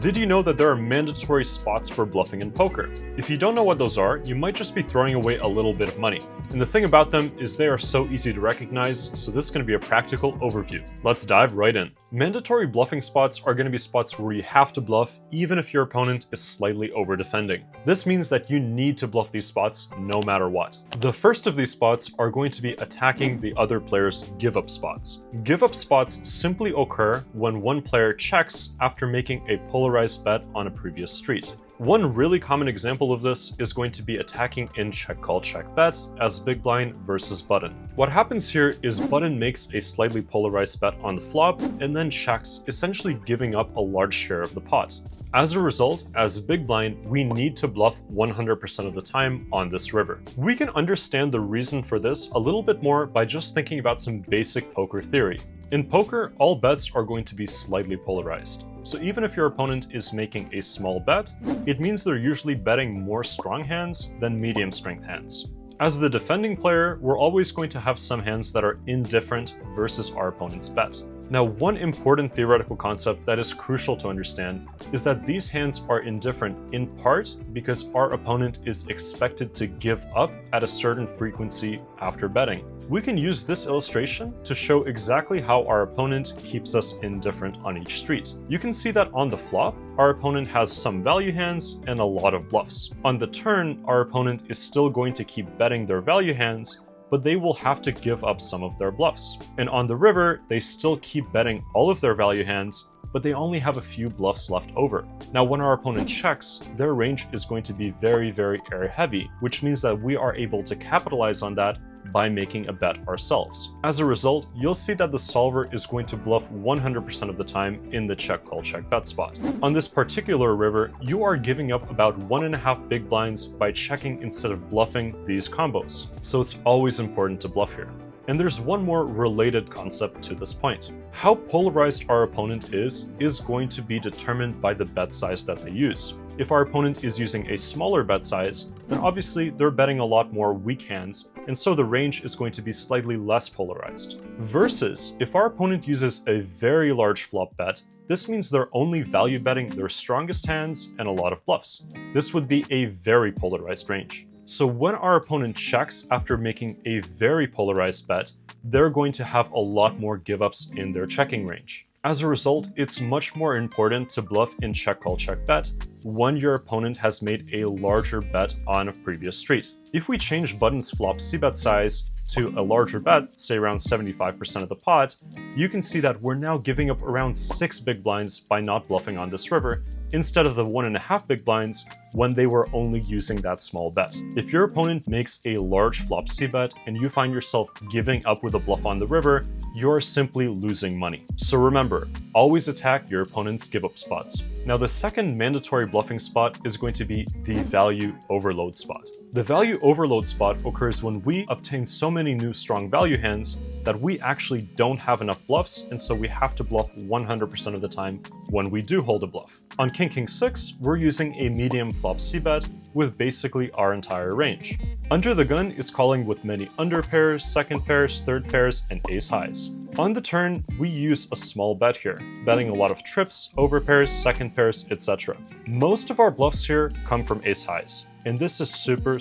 Did you know that there are mandatory spots for bluffing in poker? If you don't know what those are, you might just be throwing away a little bit of money. And the thing about them is they are so easy to recognize, so this is going to be a practical overview. Let's dive right in. Mandatory bluffing spots are going to be spots where you have to bluff even if your opponent is slightly over defending. This means that you need to bluff these spots no matter what. The first of these spots are going to be attacking the other player's give up spots. Give up spots simply occur when one player checks after making a polarized bet on a previous street. One really common example of this is going to be attacking in check call check bet as big blind versus button. What happens here is button makes a slightly polarized bet on the flop and then checks, essentially giving up a large share of the pot. As a result, as big blind, we need to bluff 100% of the time on this river. We can understand the reason for this a little bit more by just thinking about some basic poker theory. In poker, all bets are going to be slightly polarized. So even if your opponent is making a small bet, it means they're usually betting more strong hands than medium strength hands. As the defending player, we're always going to have some hands that are indifferent versus our opponent's bet. Now, one important theoretical concept that is crucial to understand is that these hands are indifferent in part because our opponent is expected to give up at a certain frequency after betting. We can use this illustration to show exactly how our opponent keeps us indifferent on each street. You can see that on the flop, our opponent has some value hands and a lot of bluffs. On the turn, our opponent is still going to keep betting their value hands, but they will have to give up some of their bluffs. And on the river, they still keep betting all of their value hands, but they only have a few bluffs left over. Now, when our opponent checks, their range is going to be very, very air heavy, which means that we are able to capitalize on that by making a bet ourselves. As a result, you'll see that the solver is going to bluff 100% of the time in the check call check bet spot. On this particular river, you are giving up about 1.5 big blinds by checking instead of bluffing these combos. So it's always important to bluff here. And there's one more related concept to this point. How polarized our opponent is going to be determined by the bet size that they use. If our opponent is using a smaller bet size, then obviously they're betting a lot more weak hands, and so the range is going to be slightly less polarized. Versus, if our opponent uses a very large flop bet, this means they're only value betting their strongest hands and a lot of bluffs. This would be a very polarized range. So when our opponent checks after making a very polarized bet, they're going to have a lot more give-ups in their checking range. As a result, it's much more important to bluff in check call check bet when your opponent has made a larger bet on a previous street. If we change button's flop c-bet size to a larger bet, say around 75% of the pot, you can see that we're now giving up around 6 big blinds by not bluffing on this river, instead of the 1.5 big blinds when they were only using that small bet. If your opponent makes a large flop c-bet and you find yourself giving up with a bluff on the river, you're simply losing money. So remember, always attack your opponent's give-up spots. Now, the second mandatory bluffing spot is going to be the value overload spot. The value overload spot occurs when we obtain so many new strong value hands that we actually don't have enough bluffs, and so we have to bluff 100% of the time when we do hold a bluff. On King 6, we're using a medium flop c-bet with basically our entire range. Under the gun is calling with many under pairs, second pairs, third pairs, and ace highs. On the turn, we use a small bet here, betting a lot of trips, over pairs, second pairs, etc. Most of our bluffs here come from ace highs, and this is super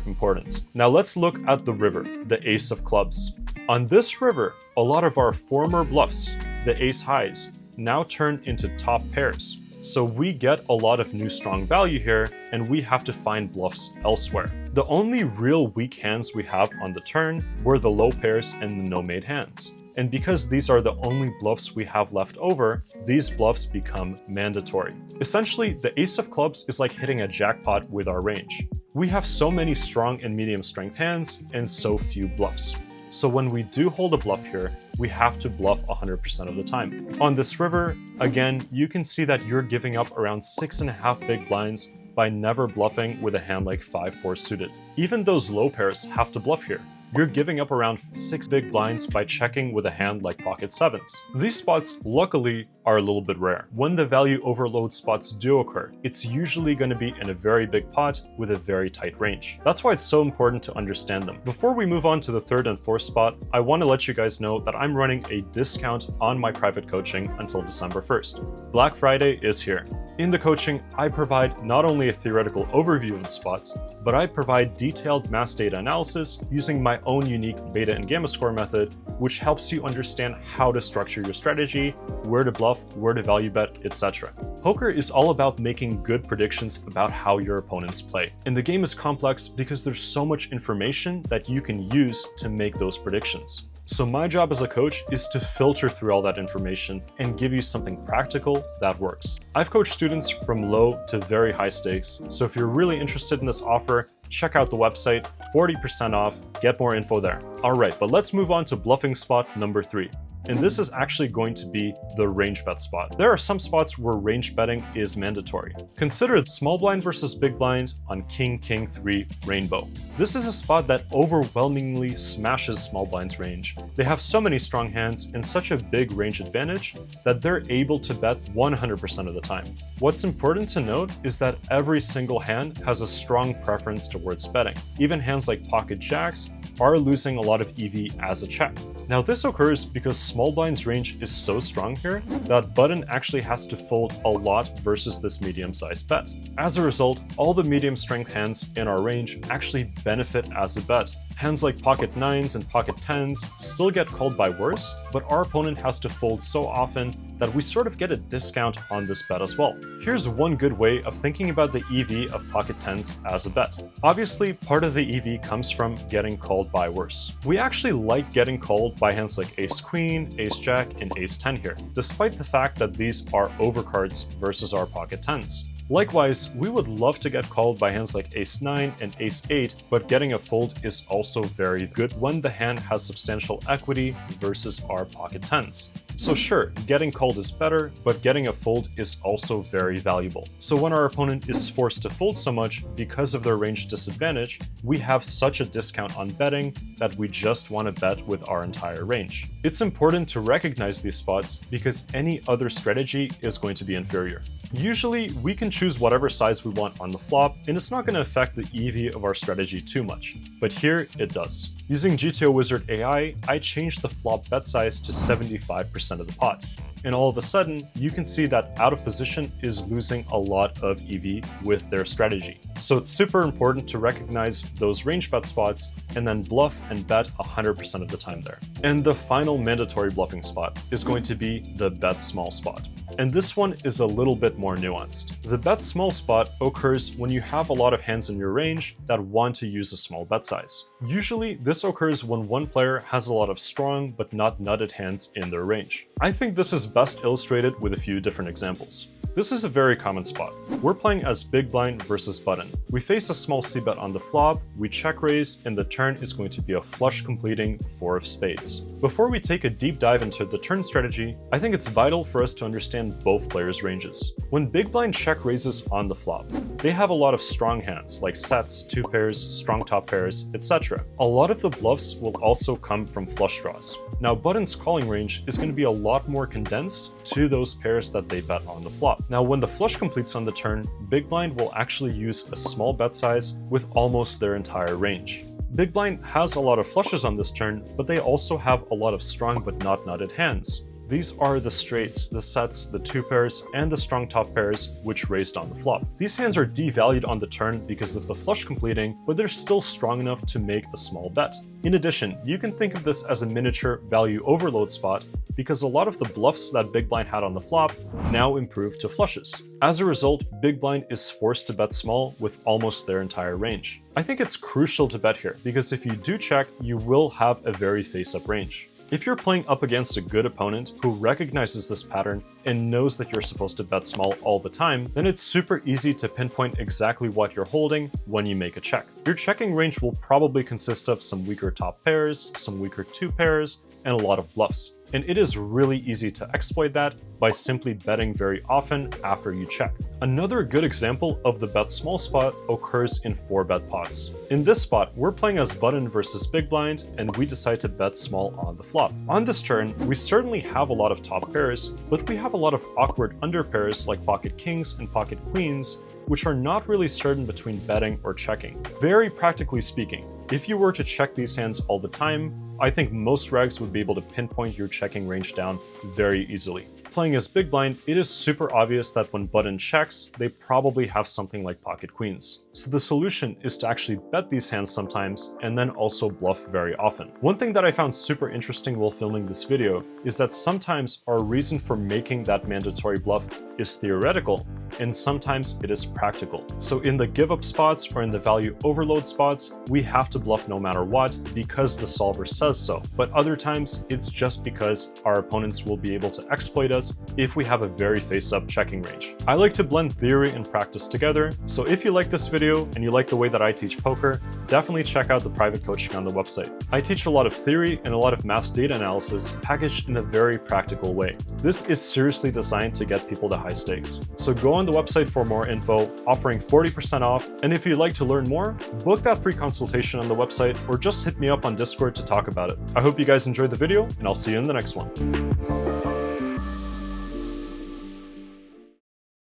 important. Now let's look at the river, the ace of clubs. On this river, a lot of our former bluffs, the ace highs, now turn into top pairs. So we get a lot of new strong value here, and we have to find bluffs elsewhere. The only real weak hands we have on the turn were the low pairs and the no-mate hands. And because these are the only bluffs we have left over, these bluffs become mandatory. Essentially, the ace of clubs is like hitting a jackpot with our range. We have so many strong and medium strength hands and so few bluffs. So when we do hold a bluff here, we have to bluff 100% of the time. On this river, again, you can see that you're giving up around 6.5 big blinds by never bluffing with a hand like 5-4 suited. Even those low pairs have to bluff here. You're giving up around 6 big blinds by checking with a hand like pocket sevens. These spots, luckily, are a little bit rare. When the value overload spots do occur, it's usually going to be in a very big pot with a very tight range. That's why it's so important to understand them. Before we move on to the third and fourth spot, I want to let you guys know that I'm running a discount on my private coaching until December 1st. Black Friday is here. In the coaching, I provide not only a theoretical overview of the spots, but I provide detailed mass data analysis using my own unique beta and gamma score method, which helps you understand how to structure your strategy, where to bluff, where to value bet, etc. Poker is all about making good predictions about how your opponents play. And the game is complex because there's so much information that you can use to make those predictions. So my job as a coach is to filter through all that information and give you something practical that works. I've coached students from low to very high stakes, so if you're really interested in this offer, check out the website, 40% off, get more info there. Alright, but let's move on to bluffing spot number 3. And this is actually going to be the Rangebet spot. There are some spots where range betting is mandatory. Consider small blind versus big blind on King, King 3 Rainbow. This is a spot that overwhelmingly smashes small blind's range. They have so many strong hands and such a big range advantage that they're able to bet 100% of the time. What's important to note is that every single hand has a strong preference towards betting. Even hands like pocket jacks are losing a lot of EV as a check. Now this occurs because small blind's range is so strong here that button actually has to fold a lot versus this medium-sized bet. As a result, all the medium strength hands in our range actually benefit as a bet. Hands like pocket 9s and pocket 10s still get called by worse, but our opponent has to fold so often that we sort of get a discount on this bet as well. Here's one good way of thinking about the EV of pocket 10s as a bet. Obviously, part of the EV comes from getting called by worse. We actually like getting called by hands like ace queen, ace jack, and ace 10 here, despite the fact that these are overcards versus our pocket 10s. Likewise, we would love to get called by hands like ace 9 and ace 8, but getting a fold is also very good when the hand has substantial equity versus our pocket 10s. So sure, getting called is better, but getting a fold is also very valuable. So when our opponent is forced to fold so much because of their range disadvantage, we have such a discount on betting that we just want to bet with our entire range. It's important to recognize these spots because any other strategy is going to be inferior. Usually, we can choose whatever size we want on the flop, and it's not going to affect the EV of our strategy too much. But here, it does. Using GTO Wizard AI, I changed the flop bet size to 75% of the pot. And all of a sudden, you can see that out of position is losing a lot of EV with their strategy. So it's super important to recognize those range bet spots and then bluff and bet 100% of the time there. And the final mandatory bluffing spot is going to be the bet small spot. And this one is a little bit more nuanced. The bet small spot occurs when you have a lot of hands in your range that want to use a small bet size. Usually, this occurs when one player has a lot of strong but not nutted hands in their range. I think this is best illustrated with a few different examples. This is a very common spot. We're playing as big blind versus button. We face a small c-bet on the flop, we check raise, and the turn is going to be a flush completing 4 of spades. Before we take a deep dive into the turn strategy, I think it's vital for us to understand both players' ranges. When big blind check raises on the flop, they have a lot of strong hands like sets, 2 pairs, strong top pairs, etc. A lot of the bluffs will also come from flush draws. Now button's calling range is going to be a lot more condensed to those pairs that they bet on the flop. Now when the flush completes on the turn, big blind will actually use a small bet size with almost their entire range. Big blind has a lot of flushes on this turn, but they also have a lot of strong but not nutted hands. These are the straights, the sets, the 2 pairs, and the strong top pairs, which raised on the flop. These hands are devalued on the turn because of the flush completing, but they're still strong enough to make a small bet. In addition, you can think of this as a miniature value overload spot because a lot of the bluffs that big blind had on the flop now improve to flushes. As a result, big blind is forced to bet small with almost their entire range. I think it's crucial to bet here because if you do check, you will have a very face-up range. If you're playing up against a good opponent who recognizes this pattern and knows that you're supposed to bet small all the time, then it's super easy to pinpoint exactly what you're holding when you make a check. Your checking range will probably consist of some weaker top pairs, some weaker 2 pairs, and a lot of bluffs. And it is really easy to exploit that by simply betting very often after you check. Another good example of the bet small spot occurs in 4-bet pots. In this spot, we're playing as button versus big blind, and we decide to bet small on the flop. On this turn, we certainly have a lot of top pairs, but we have a lot of awkward under pairs like pocket kings and pocket queens, which are not really certain between betting or checking. Very practically speaking, if you were to check these hands all the time, I think most regs would be able to pinpoint your checking range down very easily. Playing as big blind, it is super obvious that when button checks, they probably have something like pocket queens. So the solution is to actually bet these hands sometimes and then also bluff very often. One thing that I found super interesting while filming this video is that sometimes our reason for making that mandatory bluff is theoretical, and sometimes it is practical. So in the give up spots or in the value overload spots, we have to bluff no matter what because the solver says so. But other times, it's just because our opponents will be able to exploit us if we have a very face-up checking range. I like to blend theory and practice together, so if you like this video and you like the way that I teach poker, definitely check out the private coaching on the website. I teach a lot of theory and a lot of mass data analysis packaged in a very practical way. This is seriously designed to get people to high stakes. So go on the website for more info, offering 40% off, and if you'd like to learn more, book that free consultation on the website or just hit me up on Discord to talk about it. I hope you guys enjoyed the video, and I'll see you in the next one.